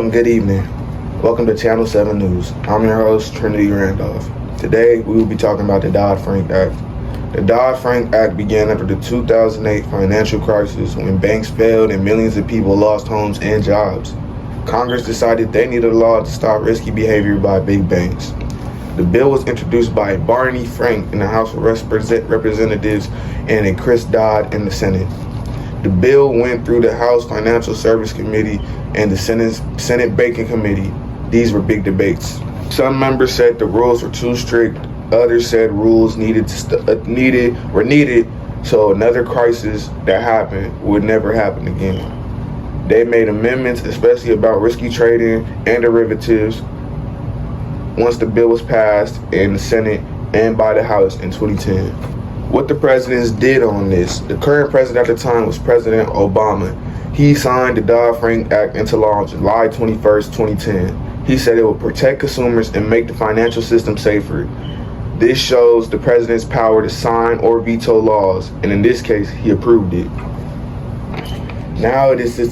Hello and good evening. Welcome to Channel 7 News. I'm your host, Trinity Randolph. Today, we will be talking about the Dodd-Frank Act. The Dodd-Frank Act began after the 2008 financial crisis when banks failed and millions of people lost homes and jobs. Congress decided they needed a law to stop risky behavior by big banks. The bill was introduced by Barney Frank in the House of Representatives and Chris Dodd in the Senate. The bill went through the House Financial Service Committee and the Senate Banking Committee. These were big debates. Some members said the rules were too strict. Others said rules were needed so another crisis that happened would never happen again. They made amendments, especially about risky trading and derivatives, once the bill was passed in the Senate and by the House in 2010. What the presidents did on this: the current president at the time was President Obama. He signed the Dodd-Frank Act into law on July 21st, 2010. He said it would protect consumers and make the financial system safer. This shows the president's power to sign or veto laws, and in this case, he approved it. Now it is the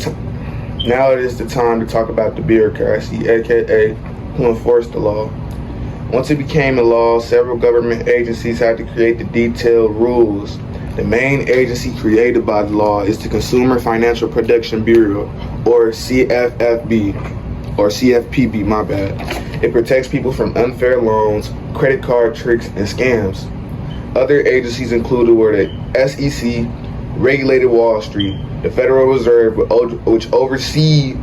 time to talk about the bureaucracy, aka who enforced the law. Once it became a law, several government agencies had to create the detailed rules. The main agency created by the law is the Consumer Financial Protection Bureau, or CFPB, my bad. It protects people from unfair loans, credit card tricks, and scams. Other agencies included were the SEC, regulated Wall Street, the Federal Reserve, which oversees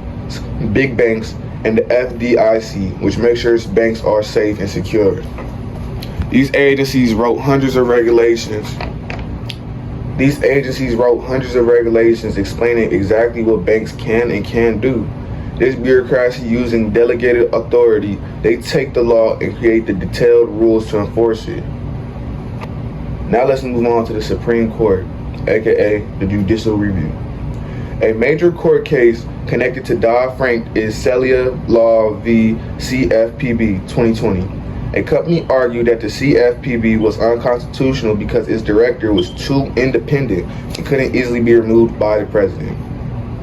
big banks, and the FDIC, which makes sure banks are safe and secure. These agencies wrote hundreds of regulations explaining exactly what banks can and can't do. This bureaucracy, using delegated authority, they take the law and create the detailed rules to enforce it. Now let's move on to the Supreme Court, aka the Judicial Review. A major court case connected to Dodd-Frank is Celia Law v. CFPB 2020. A company argued that the CFPB was unconstitutional because its director was too independent and couldn't easily be removed by the president.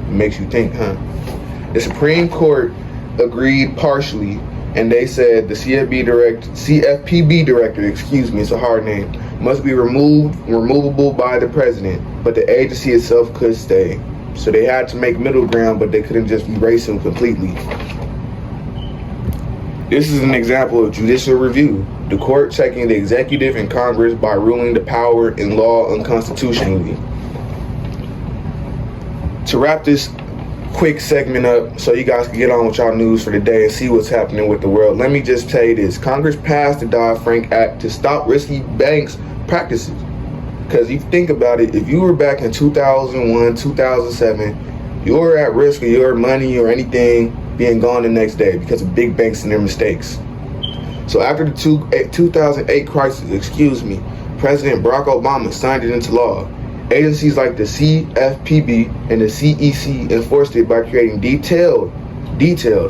It makes you think, huh? The Supreme Court agreed partially, and they said the CFPB director, it's a hard name, must be removable by the president, but the agency itself could stay. So they had to make middle ground, but they couldn't just erase him completely. This is an example of judicial review, the court checking the executive and Congress by ruling the power in law unconstitutionally. To wrap this quick segment up so you guys can get on with y'all news for the day and see what's happening with the world, let me just tell you this. Congress passed the Dodd-Frank Act to stop risky banks practices. Because if you think about it, if you were back in 2001, 2007, you were at risk of your money or anything being gone the next day because of big banks and their mistakes. So after the 2008 crisis, President Barack Obama signed it into law. Agencies like the CFPB and the CEC enforced it by creating detailed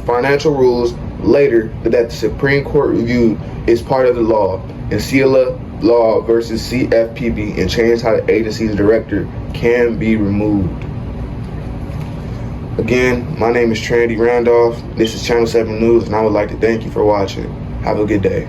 financial rules later that the Supreme Court reviewed as part of the law, and Celia Law versus CFPB, and changed how the agency's director can be removed. Again, my name is Trinity Randolph. This is Channel 7 News, and I would like to thank you for watching. Have a good day.